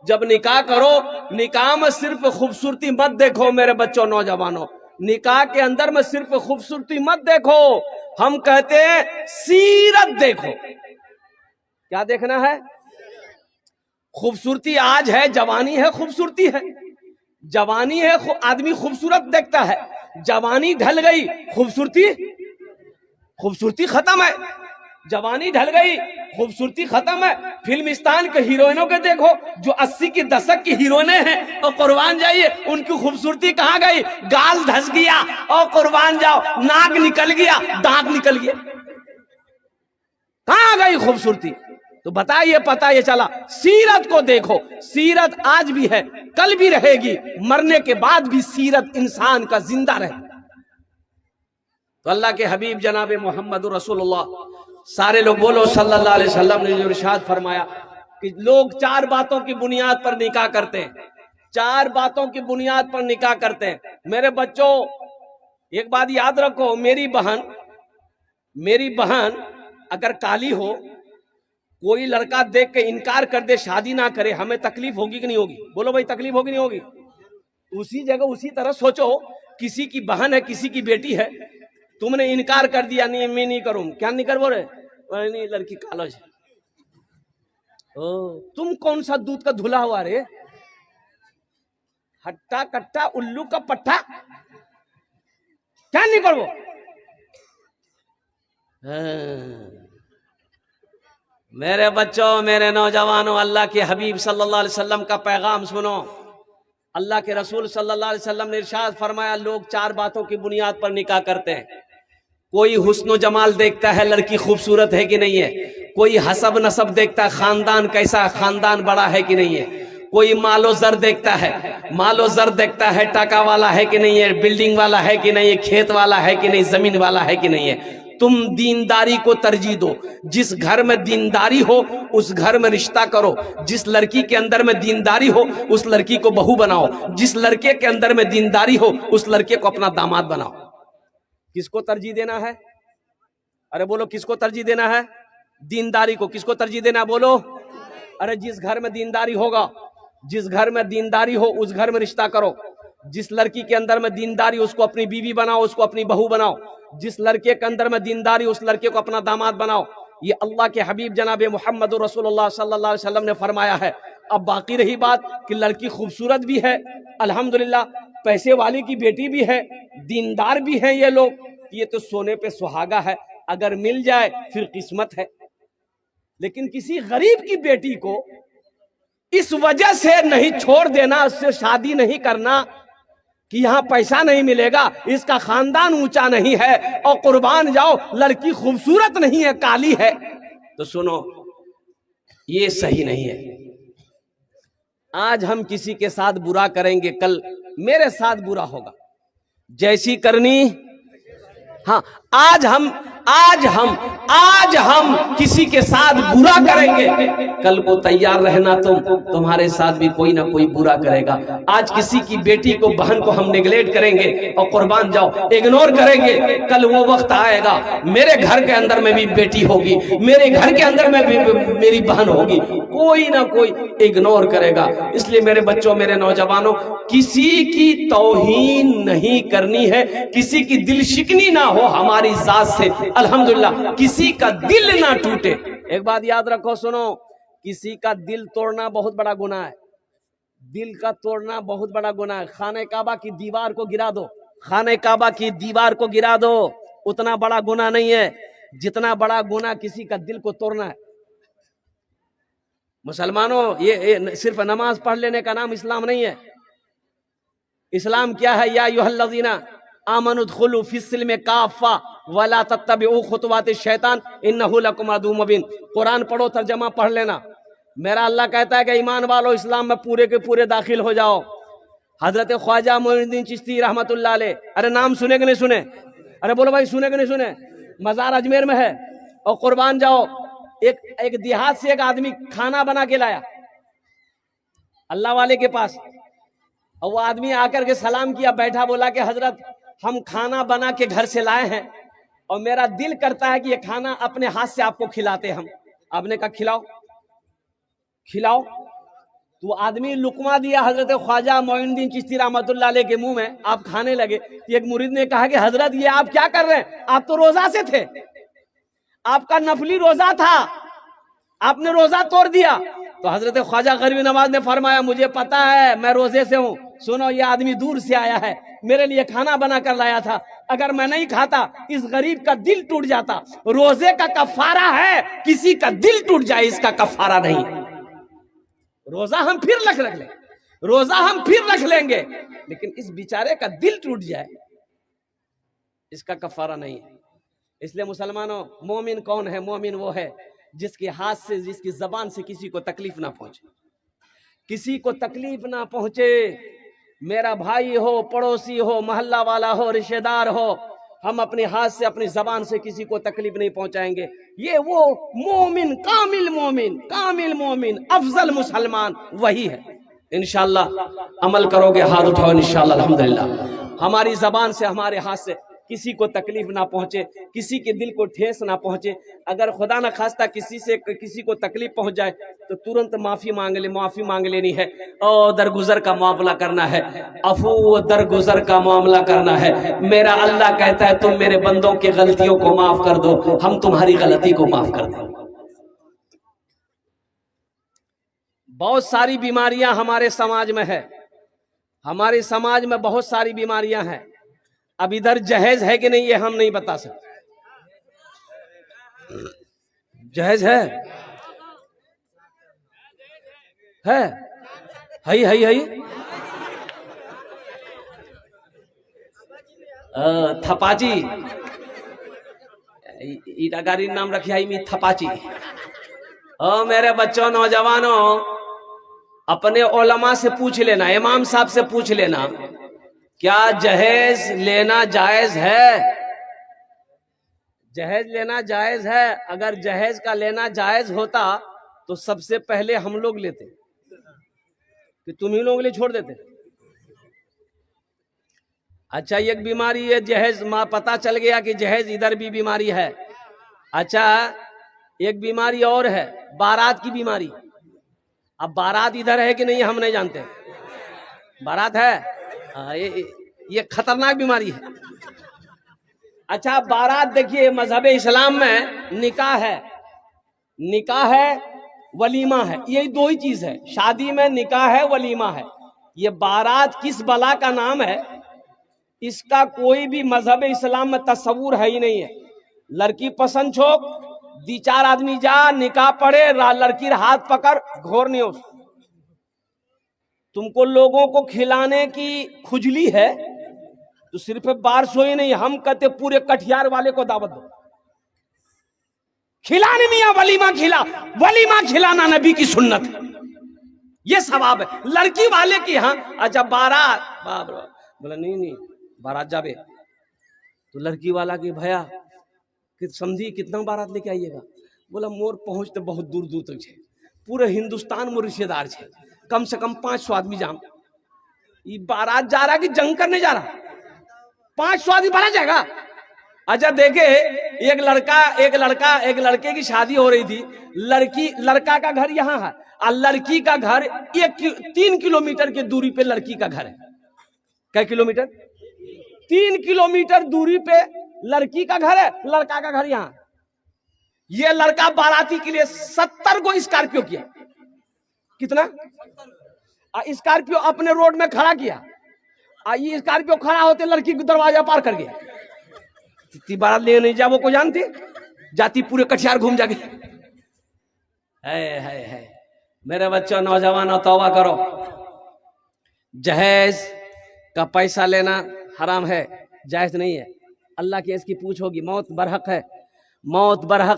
जब निकाह करो, निकाह में सिर्फ खूबसूरती मत देखो मेरे बच्चों नौजवानों, निकाह के अंदर में सिर्फ खूबसूरती मत देखो, हम कहते हैं सीरत देखो। क्या देखना है? खूबसूरती आज है, जवानी है, खूबसूरती है, जवानी है, आदमी खूबसूरत देखता है, जवानी ढल गई, खूबसूरती खत्म है, जवानी ढल गई, खूबसूरती खत्म है। फिल्मिस्तान के हीरोइनों के देखो, जो 80 के दशक की हीरोइनें हैं, और कुर्बान जाइए उनकी खूबसूरती कहां गई? गाल धस गया और कुर्बान जाओ नाक निकल गया, दांत निकल गया, कहां गई खूबसूरती? तो बताइए, पता ये चला। सीरत को देखो, सीरत आज भी है, कल भी रहेगी, मरने के बाद भी सीरत इंसान का जिंदा रहेगा। तो अल्लाह के हबीब जनाब मोहम्मद रसूलुल्लाह, सारे लोग बोलो सल्लल्लाहु अलैहि वसल्लम ने जो इरशाद फरमाया कि लोग 4 बातों की बुनियाद पर निकाह करते हैं, 4 बातों की बुनियाद पर निकाह करते हैं। मेरे बच्चों एक बात याद रखो, मेरी बहन अगर काली हो, कोई लड़का देख के इनकार कर दे, शादी ना करे, हमें तकलीफ होगी कि नहीं होगी? बोलो भाई, तकलीफ होगी नहीं होगी? उसी जगह उसी तरह सोचो, किसी की बहन है, किसी की बेटी है, तुमने इनकार कर दिया, नहीं मैं नहीं करूं, क्या नहीं कर बोले? नहीं, लड़की कालो है। ओ, तुम कौन सा दूध का धुला हुआ रे? हट्टा कट्टा उल्लू का पट्टा, क्या नहीं कर वो? मेरे बच्चों, मेरे नौजवानों, अल्लाह के हबीब सल्लल्लाहु अलैहि वसल्लम का पैगाम सुनो। अल्लाह के रसूल सल्लल्लाहु अलैहि वसल्लम ने इरशाद फरमाया, लोग 4 बातों की बुनियाद पर निकाह करते हैं। कोई हुस्न जमाल देखता है, लड़की खूबसूरत है कि नहीं है, कोई हसब नसब देखता है, खानदान कैसा, खानदान बड़ा है कि नहीं है, कोई मालो जर देखता है, टका वाला है कि नहीं है, बिल्डिंग वाला है कि नहीं है, खेत वाला है कि नहीं, जमीन वाला है कि नहीं है। तुम दीनदारी को तरजीह दो, जिस घर में दीनदारी हो उस घर में रिश्ता करो, जिस लड़की के अंदर में दीनदारी हो उस लड़की को बहू बनाओ, जिस लड़के के अंदर में दीनदारी हो उस लड़के को अपना दामाद बनाओ। किसको तरजीह देना है? अरे बोलो, किसको तरजीह देना है? दीनदारी को। किसको तरजीह देना है? बोलो। अरे जिस घर में दीनदारी होगा, जिस घर में दीनदारी हो उस घर में रिश्ता करो, जिस लड़की के अंदर में दीनदारी उसको अपनी बीवी बनाओ, उसको अपनी बहू बनाओ, जिस लड़के के अंदर में दीनदारी उस लड़के को अपना दामाद बनाओ। ये अल्लाह के हबीब जनाब मोहम्मद रसूलुल्लाह सल्लल्लाहु अलैहि वसल्लम ने फरमाया है। अब बाकी रही बात कि लड़की खूबसूरत भी है, अल्हम्दुलिल्लाह, पैसे वाली की बेटी भी है, दीनदार भी है, ये लोग, ये तो सोने पे सुहागा है, अगर मिल जाए फिर किस्मत है। लेकिन किसी गरीब की बेटी को इस वजह से नहीं छोड़ देना, उससे शादी नहीं करना कि यहां पैसा नहीं मिलेगा, इसका खानदान ऊंचा नहीं है, और कुर्बान जाओ लड़की खूबसूरत नहीं है, काली है, तो सुनो, ये सही नहीं है। आज हम किसी के साथ बुरा करेंगे, कल मेरे साथ बुरा होगा, जैसी करनी। हाँ, आज हम किसी के साथ बुरा करेंगे, कल को तैयार रहना, तुम्हारे साथ भी कोई ना कोई बुरा करेगा। आज किसी की बेटी को, बहन को हम नेगलेक्ट करेंगे और कुर्बान जाओ इग्नोर करेंगे, कल वो वक्त आएगा मेरे घर के अंदर में भी बेटी होगी, मेरे घर के अंदर में भी मेरी बहन होगी, कोई ना कोई इग्नोर करेगा। इसलिए मेरे बच्चों, मेरे नौजवानों, किसी की तौहीन नहीं करनी है, किसी की दिल शिकनी ना हो हमारी जात से, अल्हम्दुलिल्लाह, किसी का दिल ना टूटे। एक बात याद रखो, सुनो, किसी का दिल तोड़ना बहुत बड़ा गुनाह है, दिल का तोड़ना बहुत बड़ा गुनाह है। खाने काबा की दीवार को गिरा दो, खाने काबा की दीवार को गिरा दो, उतना बड़ा गुनाह नहीं है जितना बड़ा गुनाह किसी का दिल को तोड़ना है। मुसलमानों, ये सिर्फ नमाज पढ़ लेने का नाम इस्लाम नहीं है। इस्लाम क्या है? या अय्युहल्लज़ीना आमनुद्खुलू फिस्सिल्मि काफ़ा वला तत्तबिउ खुतवाति शैतान इन्नहु लकुम अदुव्वुम मुबीन। कुरान पढ़ो, तर्जमा पढ़ लेना। मेरा अल्लाह कहता है कि ईमान वालों, इस्लाम में पूरे के पूरे दाखिल हो जाओ। हजरत ख्वाजा मोइनुद्दीन चिश्ती रहमतुल्लाह अलैह, अरे नाम सुने कि नहीं सुने? अरे बोलो भाई, सुने कि नहीं सुने? मजार अजमेर में है, और कुर्बान जाओ, एक देहात से एक आदमी खाना बना के लाया अल्लाह वाले के पास, और वो आदमी आकर के सलाम किया, बैठा, बोला कि हजरत हम खाना बना के घर से लाए हैं और मेरा दिल करता है कि ये खाना अपने हाथ से आपको खिलाते हम। आपने कहा खिलाओ खिलाओ। तो आदमी लुकमा दिया हजरत ख्वाजा मोइनुद्दीन चिश्ती रहमतुल्लाह अलैह के मुंह में, आप खाने लगे। एक मुरीद ने कहा कि हजरत ये आप क्या कर रहे हैं, आप तो रोजा से थे, आपका नफली रोजा था, आपने रोजा तोड़ दिया। तो हजरत ख्वाजा गरीब नवाज ने फरमाया मुझे पता है मैं रोजे से हूं, सुनो ये आदमी दूर से आया है, मेरे लिए खाना बना कर लाया था, अगर मैं नहीं खाता इस गरीब का दिल टूट जाता। रोजे का कफारा है, किसी का दिल टूट जाए इसका कफारा नहीं। रोजा हम फिर रख लेंगे, रोजा हम फिर रख लेंगे, लेकिन इस बेचारे का दिल टूट जाए इसका कफारा नहीं है। इसलिए मुसलमानों, मोमिन कौन है? मोमिन वो है जिसके हाथ से, जिसकी जबान से किसी को तकलीफ ना पहुंचे, किसी को तकलीफ ना पहुंचे। मेरा भाई हो, पड़ोसी हो, मोहल्ला वाला हो, रिश्तेदार हो, हम अपने हाथ से, अपनी जबान से किसी को तकलीफ नहीं पहुंचाएंगे। ये वो मोमिन, कामिल मोमिन, अफजल मुसलमान वही है। इंशाअल्लाह अमल करोगे, हाथ उठाओ इंशाअल्लाह। अल्हम्दुलिल्लाह हमारी जबान से, हमारे हाथ से किसी को तकलीफ ना पहुंचे, किसी के दिल को ठेस ना पहुंचे। अगर खुदा ना खास्ता किसी को तकलीफ पहुंच जाए तो तुरंत माफी मांग लेनी है और दरगुजर का मामला करना है, अफू दरगुजर का मामला करना है। मेरा अल्लाह कहता है तुम मेरे बंदों की गलतियों को माफ कर दो, हम तुम्हारी गलती को माफ कर दो। बहुत सारी बीमारियां हमारे समाज में है, हमारे समाज में बहुत सारी बीमारियां हैं। अब इधर जहेज है कि नहीं ये हम नहीं बता सकते। जहेज है थपाची, ईटागारी नाम रखिया थपाची। मेरे बच्चों, नौजवानों, अपने उलमा से पूछ लेना, इमाम साहब से पूछ लेना, क्या जहेज लेना जायज है? जहेज लेना जायज है। अगर जहेज का लेना जायज होता तो सबसे पहले हम लोग लेते, कि तुम ही लोग ले छोड़ देते। अच्छा, एक बीमारी है जहेज, पता चल गया कि जहेज इधर भी बीमारी है। अच्छा, एक बीमारी और है, बारात की बीमारी। अब बारात इधर है कि नहीं हम नहीं जानते, बारात है। ये खतरनाक बीमारी है। अच्छा, बारात देखिए, मजहब इस्लाम में निकाह है, वलीमा है, यही दो ही चीज है। शादी में निकाह है, वलीमा है। ये बारात किस बला का नाम है, इसका कोई भी मजहब इस्लाम में तस्वूर है ही नहीं है। लड़की पसंद छोक, 2-4 आदमी जा, निकाह पढ़े, लड़की हाथ पकड़, घोर नहीं हो। तुमको लोगों को खिलाने की खुजली है तो सिर्फ बार सोई नहीं, हम कहते पूरे कटिहार वाले को दावत दो, खिलाने मियां वलीमा खिलाना नबी की सुन्नत है, ये सवाब है लड़की वाले की। हाँ, अच्छा, बारात, बाप रे, बोला नहीं बारात जाबे तो लड़की वाला की भैया कि समझी कितना बारात लेके आइएगा। बोला मोर पहुंचते बहुत दूर दूर तक है, पूरे हिंदुस्तान में रिश्तेदार है, कम से कम 500 आदमी जाम। ये बारात जा रहा कि जंग करने जा रहा? 500 आदमी बारात जाएगा। अच्छा देखे, एक लड़के की शादी हो रही थी, लड़का का घर यहाँ है और लड़की का घर 3 किलोमीटर की दूरी पे लड़की का घर है। क्या किलोमीटर? 3 किलोमीटर दूरी पे लड़की का घर है, लड़का का घर यहाँ। ये लड़का बाराती के लिए 70 को स्कॉर्पियो किया। कितना? स्कॉर्पियो अपने रोड में खड़ा किया। ये स्कॉर्पियो खड़ा होते लड़की को दरवाजा पार कर गया। बारात ले नहीं जा, वो को जानती जाती पूरे कटिहार घूम जाके। है मेरे बच्चों, नौजवानों, तौबा करो। जहेज का पैसा लेना हराम है, जायज नहीं है। अल्लाह की इसकी पूछ होगी, मौत बरहक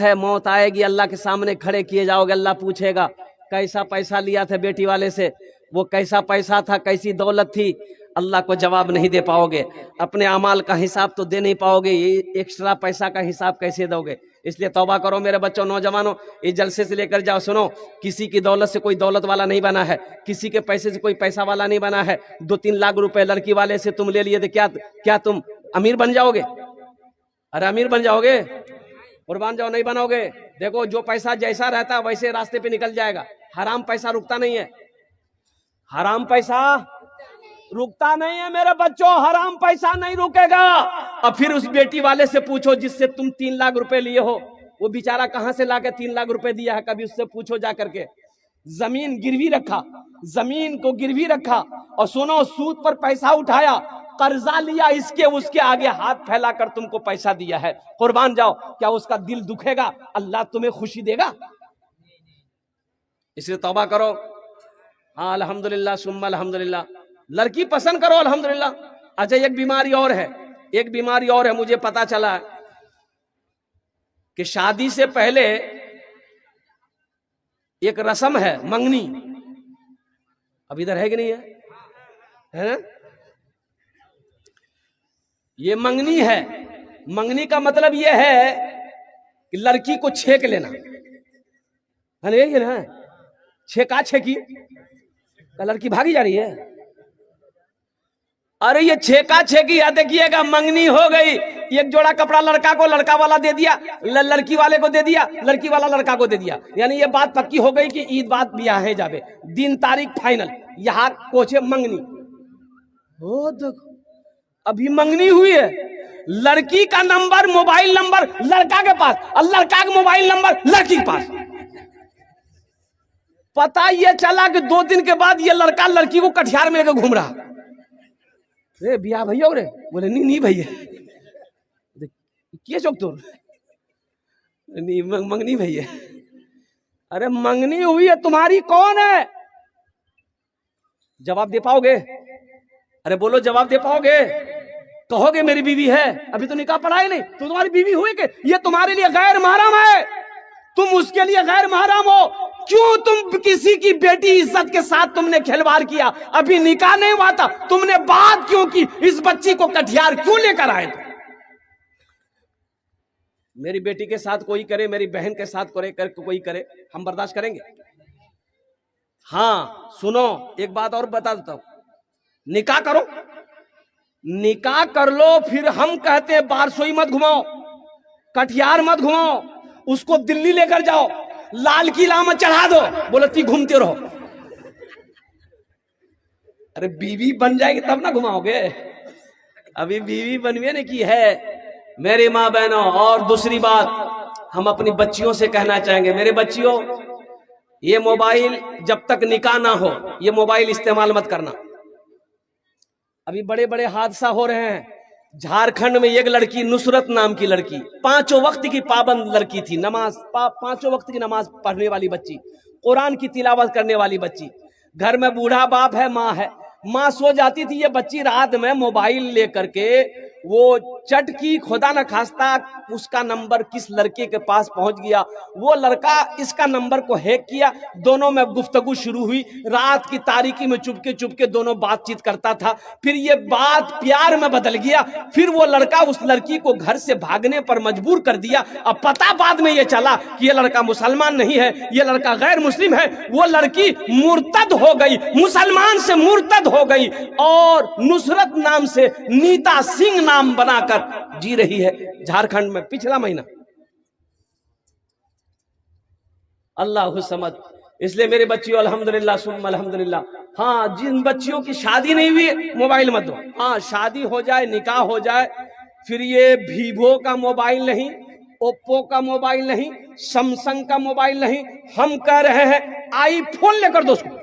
है, मौत आएगी, अल्लाह के सामने खड़े किए जाओगे। अल्लाह पूछेगा कैसा पैसा लिया था बेटी वाले से, वो कैसा पैसा था, कैसी दौलत थी। अल्लाह को जवाब नहीं दे पाओगे, अपने अमाल का हिसाब तो दे नहीं पाओगे, ये एक्स्ट्रा पैसा का हिसाब कैसे दोगे? इसलिए तौबा करो मेरे बच्चों, नौजवानों। इस जलसे से लेकर जाओ, सुनो, किसी की दौलत से कोई दौलत वाला नहीं बना है, किसी के पैसे से कोई पैसा वाला नहीं बना है। 2-3 लाख रुपए लड़की वाले से तुम ले लिए थे, क्या तुम अमीर बन जाओगे? अरे अमीर बन जाओगे? कुर्बान जाओ, नहीं बनोगे। देखो, जो पैसा जैसा रहता है वैसे रास्ते पे निकल जाएगा। हराम पैसा रुकता नहीं है। हराम पैसा रुकता नहीं है मेरे बच्चों, हराम पैसा नहीं रुकेगा। अब फिर उस बेटी वाले से पूछो जिससे तुम 3 लाख रुपए लिए हो, वो बेचारा कहां से लाके 3 लाख रुपए दिया है, कभी उससे पूछो जा करके। जमीन गिरवी रखा, जमीन को गिरवी रखा, और सुनो सूद पर पैसा उठाया, कर्जा लिया, इसके उसके आगे हाथ फैलाकर तुमको पैसा दिया है। कुर्बान जाओ, क्या उसका दिल दुखेगा? अल्लाह तुम्हें खुशी देगा? इसलिए तौबा करो। हाँ अल्हम्दुलिल्लाह सुम्मा अल्हम्दुलिल्लाह। लड़की पसंद करो अल्हम्दुलिल्लाह। अच्छा एक बीमारी और है, एक बीमारी और है, मुझे पता चला कि शादी से पहले एक रस्म है मंगनी। अब इधर है कि नहीं है ना? ये मंगनी है। मंगनी का मतलब ये है कि लड़की को छेक लेना है ये ना, छेका छेकी। लड़की भागी जा रही है, अरे ये छेका छेकी है। देखिएगा मंगनी हो गई, एक जोड़ा कपड़ा लड़का को लड़का वाला दे दिया, लड़की वाले को दे दिया, लड़की वाला लड़का को दे दिया, यानी ये बात पक्की हो गई कि ईद बात ब्याह जावे, दिन तारीख फाइनल, यहाँ कोचे मंगनी। ओ देखो अभी मंगनी हुई है, लड़की का नंबर मोबाइल नंबर लड़का के पास और लड़का का मोबाइल नंबर लड़की के पास। पता ये चला कि 2 दिन के बाद ये लड़का लड़की को कटिहार में लेकर घूम रहा। रे बिया भैया रे, बोले नहीं भैया, क्या चौक तोर नहीं मंगनी भैया। अरे मंगनी हुई है तुम्हारी, कौन है? जवाब दे पाओगे? अरे बोलो जवाब दे पाओगे? कहोगे मेरी बीवी है, अभी तो निकाह पढ़ा ही नहीं, तो तुम्हारी बीवी हुई कि ये तुम्हारे लिए गैर महरम है, तुम उसके लिए गैर महरम हो। क्यों तुम किसी की बेटी इज्जत के साथ तुमने खिलवाड़ किया? अभी निकाह नहीं हुआ था, तुमने बात क्यों की? इस बच्ची को कटिहार क्यों लेकर आए थे? मेरी बेटी के साथ कोई करे, मेरी बहन के साथ कोई करे, हम बर्दाश्त करेंगे? हाँ सुनो एक बात और बता देता हूं, निकाह करो, निकाह कर लो, फिर हम कहते हैं बारसोई मत घुमाओ, कटिहार मत घुमाओ, उसको दिल्ली लेकर जाओ, लाल किला में चढ़ा दो, बोलती घूमते रहो। अरे बीवी बन जाएगी तब ना घुमाओगे, अभी बीवी बनवे ने की है। मेरी माँ बहनों, और दूसरी बात हम अपनी बच्चियों से कहना चाहेंगे, मेरे बच्चियों ये मोबाइल जब तक निकाह ना हो ये मोबाइल इस्तेमाल मत करना। अभी बड़े बड़े हादसा हो रहे हैं। झारखंड में एक लड़की, नुसरत नाम की लड़की, 5 वक्त की पाबंद लड़की थी, नमाज 5 वक्त की नमाज पढ़ने वाली बच्ची, कुरान की तिलावत करने वाली बच्ची। घर में बूढ़ा बाप है, माँ है, माँ सो जाती थी, ये बच्ची रात में मोबाइल लेकर के वो चटकी, खुदा न खास्ता उसका नंबर किस लड़के के पास पहुंच गया, वो लड़का इसका नंबर को हैक किया, दोनों में गुफ्तगू शुरू हुई, रात की तारीकी में चुपके चुपके दोनों बातचीत करता था, फिर ये बात प्यार में बदल गया, फिर वो लड़का उस लड़की को घर से भागने पर मजबूर कर दिया। अब पता बाद में ये चला कि ये लड़का मुसलमान नहीं है, ये लड़का गैर मुस्लिम है, वो लड़की मुर्तद हो गई, मुसलमान से मुर्तद हो गई और नुसरत नाम से नीता सिंह नाम बनाकर जी रही है झारखंड में पिछला महीना। अल्लाह समझ। इसलिए मेरे बच्चियों अल्हम्दुलिल्लाह सुम्मा अल्हम्दुलिल्लाह, हाँ जिन बच्चियों की शादी नहीं हुई मोबाइल मत दो, हाँ शादी हो जाए, निकाह हो जाए, फिर ये वीवो का मोबाइल नहीं, ओप्पो का मोबाइल नहीं, सैमसंग का मोबाइल नहीं, हम कह रहे हैं आईफोन लेकर दो उसको।